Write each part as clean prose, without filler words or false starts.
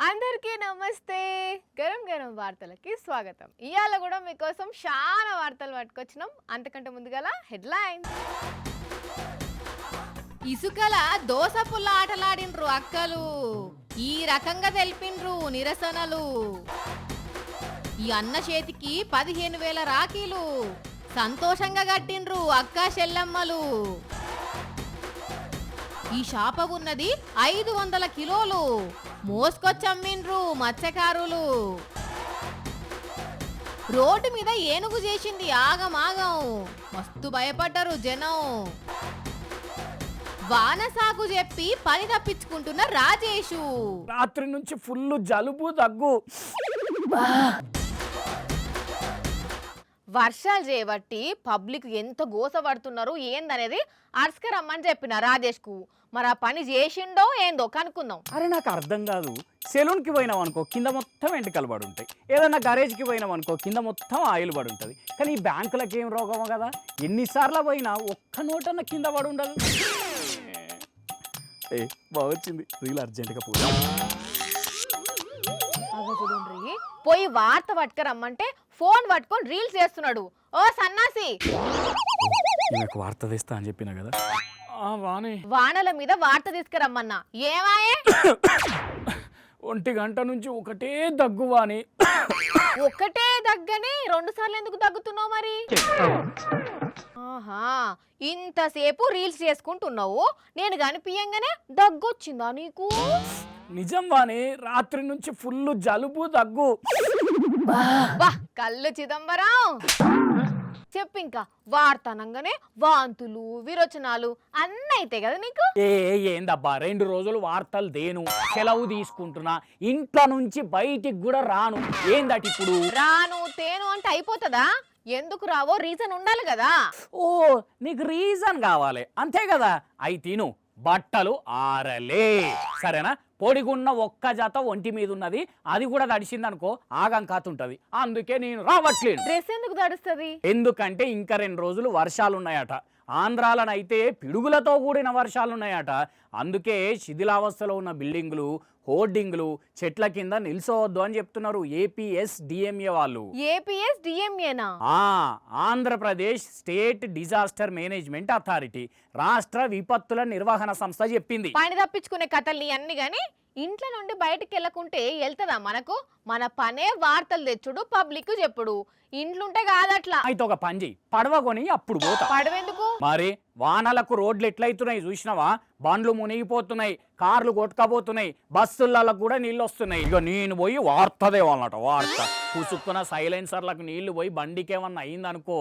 అందరికీ నమస్తే. గరం గరం వార్తలకి స్వాగతం. ఇయాల కూడా మీకోసం చాలా వార్తలు పట్టుకొచ్చినాం. అంతకంటే ముందుగాల హెడ్లైన్స్. ఇసుకల దోస పుల్ల ఆటలాడినరు అక్కలు, ఈ రకంగా తెలిపినరు నిరసనలు. ఈ అన్న చేతికి 15,000 రాఖీలు, సంతోషంగా కట్టినరు అక్క చెల్లమ్మలు. ఈ షాప ఉన్నది 500 కిలోలు, మోసుకొచ్చమ్మిండ్రు మత్స్యకారులు. రోడ్డు మీద ఏనుగు చేసింది ఆగమాగం, మస్తు భయపడ్డారు జనం. వాన సాగు చెప్పి పని తప్పించుకుంటున్న రాజేషు. రాత్రి నుంచి ఫుల్ జలుబు దగ్గు. వర్షాలు చేయబట్టి పబ్లిక్ ఎంత గోస పడుతున్నారు ఏందనేది అర్స్కరమ్మని చెప్పిన రాజేష్కు. మరి ఆ పని చేసిండో ఏందో కనుక్కుందాం. అరే నాకు అర్థం కాదు, సెలూన్కి పోయినాం అనుకో కింద మొత్తం ఎంటికలు పడి ఉంటాయి, ఏదన్నా గరేజ్కి పోయినాం అనుకో కింద మొత్తం ఆయిల్ పడి ఉంటుంది. కానీ ఈ బ్యాంకులకు ఏం రోగమో కదా, ఎన్నిసార్లు పోయినా ఒక్క నోటన్నా కింద పడి ఉండదు. ఏ బాగొచ్చింది, రీల్ అర్జెంటుగా పోయి పోయి వార్త పట్టుకరమ్మంటే ఫోన్ పట్టుకొని రీల్స్ చేస్తున్నాడు. ఓ సన్నాసి, నాకు వార్త తెస్తా అని చెప్పినా కదా. వానల మీద వార్త తీసుకురమ్మన్నా ఏమాయే? 1 గంట నుంచి ఒకటే దగ్గు వాణి. ఒకటే దగ్గని 2 సార్లు ఎందుకు దగ్గుతున్నావు మరి? ఆహా, ఇంతసేపు రీల్స్ చేసుకుంటున్నావు, నేను కనిపించగానే దగ్గొచ్చిందా నీకు? నిజం వాణి, రాత్రి నుంచి ఫుల్ జలుబు దగ్గు. కళ్ళు చిదంబరం చెప్పు. ఇంకా వార్తనంగానే వాంతులు విరోచనాలు అన్నీ అయితాయి కదా నీకు. ఏందబ్బా 2 రోజులు వార్తలు దేను, సెలవు తీసుకుంటున్నా, ఇంట్లో నుంచి బయటికి కూడా రాను. ఏందట ఇప్పుడు రాను తేను అంటే అయిపోతుందా? ఎందుకు రావో రీజన్ ఉండాలి కదా. ఓ నీకు రీజన్ కావాలి అంతే కదా. అయితేను బట్టలు ఆరలే సరేనా, పొడిగున్న ఒక్క జత ఒంటి మీద ఉన్నది, అది కూడా తడిసిందనుకో ఆగం కాతుంటది. అందుకే నేను రావట్లేదు. డ్రెస్ ఎందుకు తడుస్తుంది? ఎందుకంటే ఇంకా 2 రోజులు వర్షాలున్నాయట. ఆంధ్రాలనైతే పిడుగులతో కూడిన వర్షాలున్నాయట. అందుకే శిథిలావస్థలో ఉన్న బిల్డింగులు, హోర్డింగ్లు, చెట్ల కింద నిల్చోవద్దు అని చెప్తున్నారు APSDMA వాళ్ళు. APSDMAనా? Andhra Pradesh state disaster management authority, రాష్ట్ర విపత్తుల నిర్వహణ సంస్థ చెప్పింది. పని తప్పించుకునే కథల్ని అన్ని గాని ఇంట్లో నుండి బయటకు వెళ్ళకుంటే వెళ్తుందా మనకు? మన పనే వార్తలు తెచ్చుడు, పబ్లిక్ చెప్పుడు. ఇంట్లుంటే కాదట్లా. అయితే ఒక పని చెయ్యి, పడవ కొని అప్పుడు పోతా. పడవెందుకు మరి వానలకు రోడ్లు ఎట్లయితున్నాయి చూసినావా? బండ్లు మునిగిపోతున్నాయి, కార్లు కొట్టుకపోతున్నాయి, బస్సులలో కూడా నీళ్ళు వస్తున్నాయి. ఇక నేను పోయి వార్తదేవాలన్నట. వార్త పుసుక్కున సైలెన్సర్లకు నీళ్లు పోయి బండికి ఏమన్నా అయిందనుకో,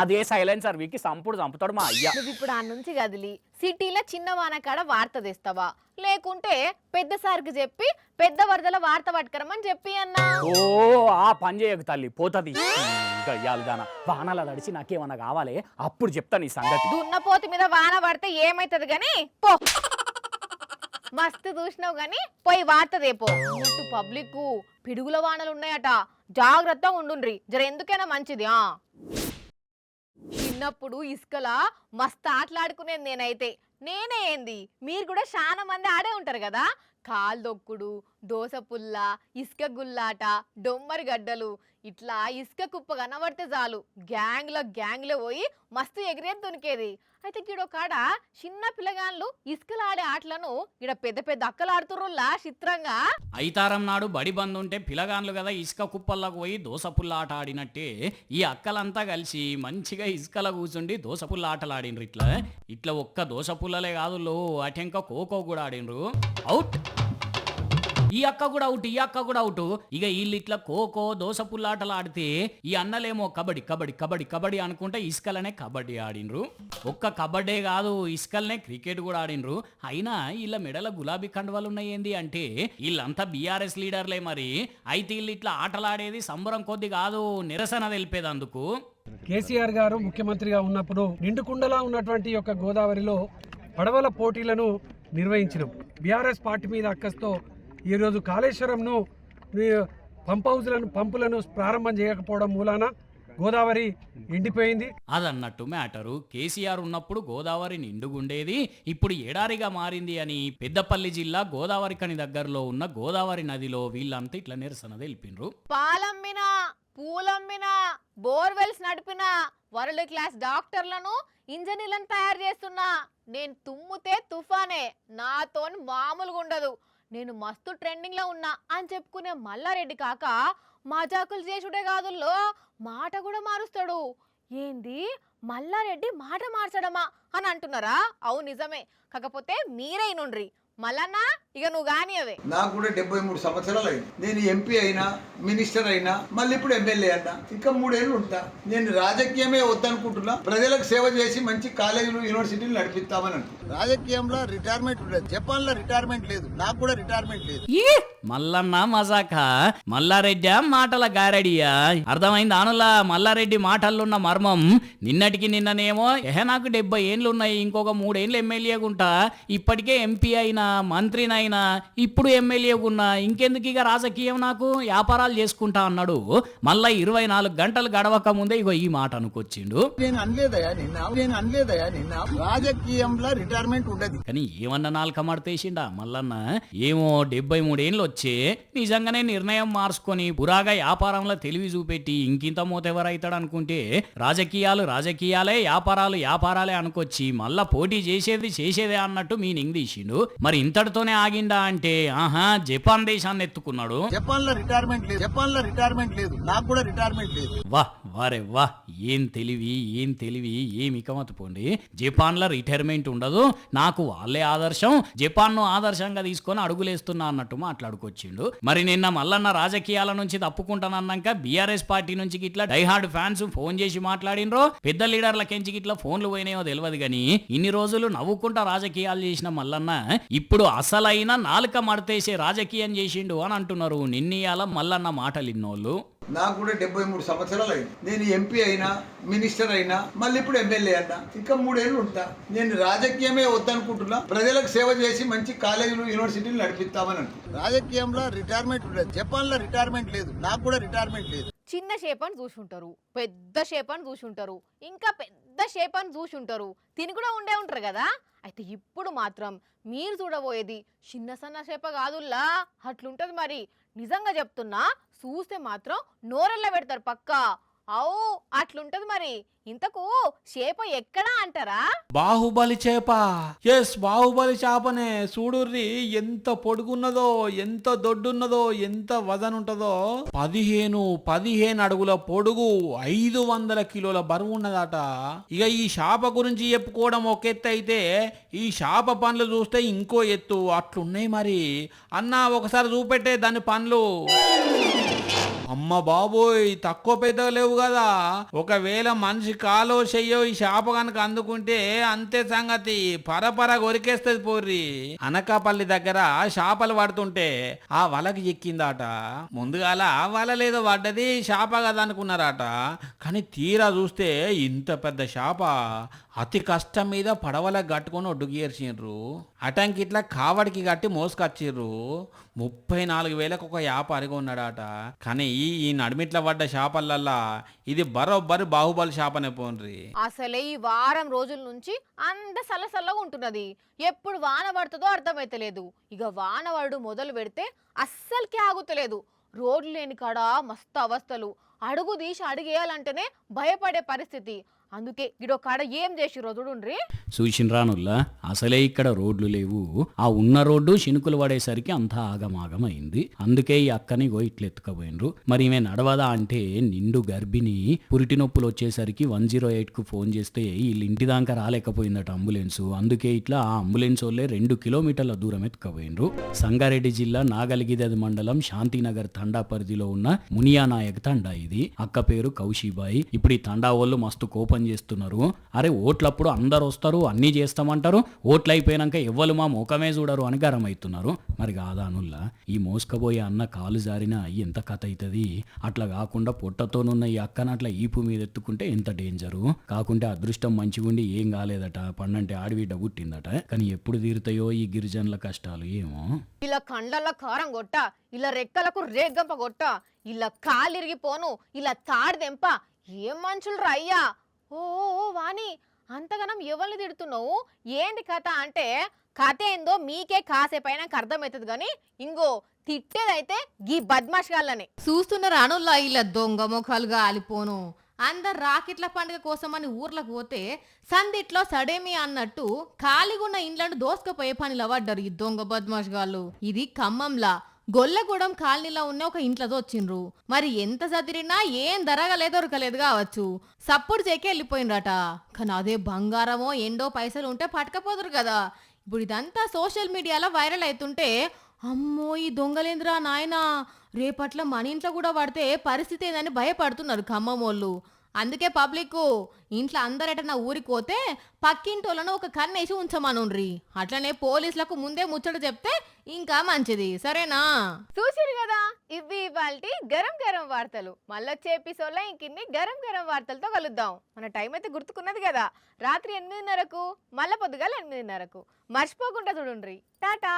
అదే సైలెన్సర్ వీకి చంపుతాడు మా అయ్య. నువ్వు ఇప్పుడు ఆ నుంచి కదిలి సిటీలో చిన్న వానకాడ వార్త తెస్తావా, లేకుంటే పెద్ద సార్కి చెప్పి పెద్ద వరదల వార్త పట్టుకరమని చెప్పి అన్నా? ఓ ఆ పని చేయకు తల్లి, పోతుంది. ఇంకా ఇయ్యాలిదానా వానలా తడిచి నాకేమన్నా కావాలి, అప్పుడు చెప్తా నీ సంగతి. దున్నపోతు మీద వాన పడితే ఏమైతుంది గాని పో. మస్తు చూసినావు గాని పోయి వార్త దేపో. ఇటు పబ్లిక్ పిడుగుల వానలు ఉన్నాయట, జాగ్రత్తగా ఉండుండ్రి జర, ఎందుకైనా మంచిది. చిన్నప్పుడు ఇసుకలా మస్తు ఆటలాడుకునేది నేనే ఏంది, మీరు కూడా చాలా మంది ఆడే ఉంటారు కదా. కాలు దొక్కుడు, దోస పుల్ల, ఇసుక గుల్లాట, డొమ్మరి గడ్డలు, ఇట్లా ఇసుక కుప్ప కనబడితే చాలు గ్యాంగ్లో పోయి మస్తు ఎగిరేది దొనికేది. అయితే గిడో కాడ చిన్న పిల్లగాళ్ళు ఇసుకలు ఆడే ఆటలను ఇడ పెద్ద పెద్ద అక్కలు ఆడుతుర్రులా చిత్రంగా. ఐతారం నాడు బడి బంద్ ఉంటే పిల్లగాన్లు కదా ఇసుక కుప్పల్లోకి పోయి దోసపుల్ల ఆట ఆడినట్టే ఈ అక్కలంతా కలిసి మంచిగా ఇసుకల కూర్చుండి దోసపుల్ల ఆటలు ఆడినరు. ఇట్లా ఒక్క దోసపుల్లలే కాదు, అటెంక ఖోఖో కూడా ఆడినరు. అవుట్, ఈ అక్క కూడా అవుట్, ఈ అక్క కూడా అవుట్. ఇక వీళ్ళు ఇట్లా ఖోఖో దోసపుల్లాటలు ఆడితే ఈ అన్నలేమో కబడ్డీ కబడ్డీ కబడ్డీ కబడ్డీ అనుకుంటే ఇసుకలనే కబడ్డీ ఆడినరు. ఒక్క కబడ్డే కాదు, ఇసుకలనే క్రికెట్ కూడా ఆడినరు. అయినా వీళ్ళ మెడల గులాబీ కండువాలు ఉన్నాయేంది అంటే వీళ్ళంతా BRS లీడర్లే మరి. అయితే వీళ్ళు ఇట్లా ఆటలాడేది సంబరం కొద్ది కాదు, నిరసన తెలిపేదందుకు. కేసీఆర్ గారు ముఖ్యమంత్రిగా ఉన్నప్పుడు నిండుకుండలా ఉన్నటువంటి యొక్క గోదావరిలో పడవల పోటీలను నిర్వహించినాం. BRS పార్టీ మీద అక్కస్తో ఈరోజు కాళేశ్వరంను పంపులను ప్రారంభం చేయకపోవడం మూలాన గోదావరి ఎండిపోయింది. అదన్నట్టు మ్యాటరు. కేసీఆర్ ఉన్నప్పుడు గోదావరి నిండుగుండేది, ఇప్పుడు ఎడారిగా మారింది అని పెద్దపల్లి జిల్లా గోదావరి కని దగ్గరలో ఉన్న గోదావరి నదిలో వీళ్ళంతా ఇట్లా నిరసన తెలిపినరు. పాలమ్మినా, పూలమ్మినా, బోర్వెల్స్ నడిపిన వరల్డ్ క్లాస్ డాక్టర్లను, ఇంజనీర్లను తయారు చేస్తున్నా. నేను తుమ్ముతే తుఫానే, నాతో మామూలుగా ఉండదు. నేను మస్తు ట్రెండింగ్ లో ఉన్నా అని చెప్పుకునే మల్లారెడ్డి కాక మజాకులు చేసుడే కాదుల్లో మాట కూడా మారుస్తాడు. ఏంది మల్లారెడ్డి మాట మార్చడమా అని అంటున్నారా? అవును నిజమే. కాకపోతే మీరే నుండ్రి మల్లన్న, ఇక నువ్వు గాని అవే. నాకు కూడా 73 సంవత్సరాలు అయింది. నేను ఎంపీ అయినా, మినిస్టర్ అయినా, మళ్ళీ ఇప్పుడు ఎమ్మెల్యే అన్నా. ఇంకా 3 ఏళ్ళు ఉంటా. నేను రాజకీయమే వద్దనుకుంటున్నా. ప్రజలకు సేవ చేసి మంచి కాలేజీలు, యూనివర్సిటీలు నడిపిస్తామని అనుకుంటున్నా. రాజకీయంలో రిటైర్మెంట్ ఉండదు. జపాన్ లో రిటైర్మెంట్ లేదు, నాకు కూడా రిటైర్మెంట్ లేదు. మల్లన్న మజాక, మల్లారెడ్డి మాటల గారడియా. అర్థమైంది ఆనులా మల్లారెడ్డి మాటల్లున్న మర్మం. నిన్నటికి నిన్ననేమో నాకు 70 ఏండ్లున్నాయి, ఇంకొక 3 ఏళ్ళు ఎమ్మెల్యేగుంటా, ఇప్పటికే ఎంపీ అయినా, మంత్రినైనా, ఇప్పుడు ఎమ్మెల్యేగున్నా, ఇంకెందుకు ఇక రాజకీయం, నాకు వ్యాపారాలు చేసుకుంటా అన్నాడు. మళ్ళా 24 గంటలు గడవక ముందే ఇగో ఈ మాట అనుకొచ్చిండు. నేను అనలేదయా నిన్న రాజకీయంలో రిటైర్మెంట్ ఉండదు. కానీ ఏమన్నా నాలుక మడతేసిండా మల్లన్న? ఏమో 73 ఏండ్లు వచ్చే నిజంగానే నిర్ణయం మార్చుకొని పురాగా వ్యాపారంలో తెలివి చూపెట్టి ఇంకింత మోతెవరైతాడు అనుకుంటే రాజకీయాలే, వ్యాపారాలే అనుకొచ్చి మళ్ళా పోటీ చేసేదే అన్నట్టు మీనింగ్ తీసిండు. మరి ఇంతటితోనే ఆగిండా అంటే జపాన్ దేశాన్ని ఎత్తుకున్నాడు. జపాన్ లో రిటైర్మెంట్ లేదు, నాకు కూడా రిటైర్మెంట్ లేదు. వా ఏం తెలివి, ఏం ఇకమతి పోండి. జపాన్ లో రిటైర్మెంట్ ఉండదు, నాకు వాళ్ళే ఆదర్శం, జపాన్ ను ఆదర్శంగా తీసుకొని అడుగులేస్తున్నా అన్నట్టు మాట్లాడుకొచ్చిండు. మరి నిన్న మల్లన్న రాజకీయాల నుంచి తప్పుకుంటానన్నాక బీఆర్ఎస్ పార్టీ నుంచి ఇట్లా డైహార్డ్ ఫ్యాన్స్ ఫోన్ చేసి మాట్లాడినరో, పెద్ద లీడర్ల కెంచి ఇట్లా ఫోన్లు పోయినాయో తెలియదు గానీ ఇన్ని రోజులు నవ్వుకుంటా రాజకీయాలు చేసిన మల్లన్న ఇప్పుడు అసలైన నాలుక మడతేసే రాజకీయం చేసిండు అని అంటున్నారు. నిన్నీయాల మల్లన్న మాటలు ఇన్నోళ్ళు. నాకు కూడా 73 సంవత్సరాలు అయింది. నేను ఎంపీ అయినా, మినిస్టర్ అయినా, మళ్ళీ ఇప్పుడు ఎమ్మెల్యే అన్నా. ఇంకా 3 ఏళ్ళు ఉంటా. నేను రాజకీయమే వద్దనుకుంటున్నా. ప్రజలకు సేవ చేసి మంచి కాలేజీలు, యూనివర్సిటీలు నడిపిస్తామని అనుకుంటున్నా. రాజకీయంలో రిటైర్మెంట్ ఉండదు. జపాన్ లో రిటైర్మెంట్ లేదు, నాకు కూడా రిటైర్మెంట్ లేదు. చిన్న షేపని చూసుంటారు, పెద్ద షేపని చూసుంటారు, ఇంకా పెద్ద షేపని చూసుంటారు, తిని కూడా ఉండే ఉంటారు కదా. అయితే ఇప్పుడు మాత్రం మీరు చూడబోయేది చిన్న సన్న షేప కాదుల్లా, అట్లుంటది. మరి నిజంగా చెప్తున్నా, చూస్తే మాత్రం నోరెళ్ళ పెడతారు పక్కా. అవు అట్లుంటది. మరి ఇంతకు చేప ఎక్కడా అంటారా? బాహుబలి చేప. ఎస్, బాహుబలి చేపనే. చూడుర్రి ఎంత పొడుగున్నదో, ఎంత దొడ్డున్నదో, ఎంత వజన్ ఉంటుందో. 15 అడుగుల పొడుగు, 500 కిలోల బరువు ఉన్నదట. ఇక ఈ చేప గురించి చెప్పుకోవడం ఒక ఎత్తు అయితే, ఈ చేప పండ్లు చూస్తే ఇంకో ఎత్తు. అట్లున్నాయి. మరి అన్న ఒకసారి చూపెట్టే దాని పండ్లు. అమ్మ బాబోయ్, తక్కువ పెద్దగా లేవు కదా. ఒకవేళ మనిషి కాలో చెయ్యో ఈ చేప కనుక అందుకుంటే అంతే సంగతి, పరపర కొరికేస్తుంది పోర్రి. అనకాపల్లి దగ్గర చేపలు పడుతుంటే ఆ వలకి ఎక్కిందట. ముందుగాల వల లేదో పడ్డది, చేప కదా అనుకున్నారట. కానీ తీరా చూస్తే ఇంత పెద్ద చేప అతి కష్టం మీద పడవలకు కట్టుకొని ఒడ్డుగేర్చిండ్రు. అటంకి ఇట్లా కావడికి కట్టి మోసుకొచ్చిర్రు. 34,000కు ఒక వ్యాపారిగా ఉన్నాడట. కానీ ఈ నడిమిట్ల పడ్డ చేపలల్లా ఇది బరోబ్బరి బాహుబలి చేపనే పోన్రి. అసలే ఈ వారం రోజుల నుంచి అంత సల్లసల్లగా ఉంటున్నది. ఎప్పుడు వాన పడుతుందో అర్థమైతలేదు. ఇక వాన పడు మొదలు పెడితే అస్సలకి ఆగుతలేదు. రోడ్లు లేని కాడ మస్తు అవస్థలు. అడుగు తీసి అడిగేయాలంటేనే భయపడే పరిస్థితి. అందుకే ఇడో కాడ ఏం చేసి రోజుడుండ్రి చూసినరానుల్లా. అసలే ఇక్కడ రోడ్లు లేవు, ఆ ఉన్న రోడ్డు చినుకులు పడేసరికి అంతా ఆగమాగమైంది. అందుకే ఈ అక్కని ఇట్లా ఎత్తుకపోయినరు. మరి ఈమె నడవదా అంటే నిండు గర్భిణి, పురిటి నొప్పులు వచ్చేసరికి 108కు ఫోన్ చేస్తే వీళ్ళు ఇంటి దాకా రాలేకపోయిందట అంబులెన్స్. అందుకే ఇట్లా ఆ అంబులెన్స్ వాళ్ళే 2 కిలోమీటర్ల దూరం ఎత్తుకపోయినరు. సంగారెడ్డి జిల్లా నాగలిగిదది మండలం శాంతినగర్ తండా పరిధిలో ఉన్న మునియానాయక్ తండా ఇది. అక్క పేరు కౌశీబాయి. ఇప్పుడు ఈ తండా వాళ్ళు మస్తు కోపం చేస్తున్నారు. అరే ఓట్లప్పుడు అందరు వస్తారు, అన్నీ చేస్తామంటారు, ఓట్లు అయిపోయినాక ఎవ్వరు మా ముఖమే చూడరు అని గరం అవుతున్నారు. మరి కాదానుల్లా, ఈ మోసుకపోయే అన్న కాలు జారినా ఎంత కథ అవుతుంది. అట్లా కాకుండా పొట్టతోనున్న ఈ అక్కన అట్లా ఈపు మీద ఎత్తుకుంటే ఎంత డేంజరు. కాకుంటే అదృష్టం మంచిగుండి ఏం కాలేదట, పన్నంటే ఆడిబిడ్డ పుట్టిందట. కానీ ఎప్పుడు తీరుతాయో ఈ గిరిజనుల కష్టాలు ఏమో. ఇలా కండ్ల కారం కొట్ట, ఇలా రెక్కలకు రేగంప కొట్ట, ఇలా కాలిరిగిపోను, ఇలా తాడిదెంప, ఏం మనుషులు అయ్యా. ఓ వాణి, అంతగానం ఎవరిని తిడుతున్నావు? ఏంది కథ అంటే, కథ ఏందో మీకే కాసేపైనా అర్థమవుతుంది కానీ ఇంగో తిట్టేదైతే గీ బద్మాష్గాళ్ళని చూస్తున్నారు. అనుల్లా ఇలా దొంగ ముఖాలుగా ఆలిపోను. అందరు రాకెట్ల పండుగ కోసమని ఊర్లకు పోతే సందిట్లో సడేమి అన్నట్టు ఖాళీగున్న ఇండ్లను దోసుకపోయే పనిలో పడ్డారు ఈ దొంగ బద్మాష్గాళ్ళు. ఇది ఖమ్మంలా గొల్లగూడెం కాలనీలో ఉన్న ఒక ఇంట్లోతో వచ్చిండ్రు. మరి ఎంత చదిరినా ఏం ధరగలే దొరకలేదు కావచ్చు. సప్పుడు చేకే వెళ్ళిపోయిండ్రట. కానీ అదే బంగారమో ఎండో పైసలు ఉంటే పట్టకపోదురు కదా. ఇప్పుడు ఇదంతా సోషల్ మీడియాలో వైరల్ అవుతుంటే, అమ్మో ఈ దొంగలేంద్రా నాయనా, రేపట్ల మన ఇంట్లో కూడా పడితే పరిస్థితి ఏందని భయపడుతున్నారు ఖమ్మమోళ్ళు. అందుకే పబ్లిక్ ఇంట్లో అందరెటన్నా ఊరికి పోతే పక్కింటోళ్ళను ఒక కన్నేసి ఉంచమనుండ్రి. అట్లనే పోలీసులకు ముందే ముచ్చట చెప్తే ఇంకా మంచిది, సరేనా? చూసిరు కదా, ఇవి ఇవాల్టి గరం గరం వార్తలు. మళ్ళొచ్చే ఎపిసోడ్లో ఇంకిన్ని గరం గరం వార్తలతో కలుద్దాం. మన టైం అయితే గుర్తుకున్నది కదా, రాత్రి 8:30కు, మళ్ళా పొద్దుగాల 8:30కు. మర్చిపోకుండా చూడుండ్రి. టాటా.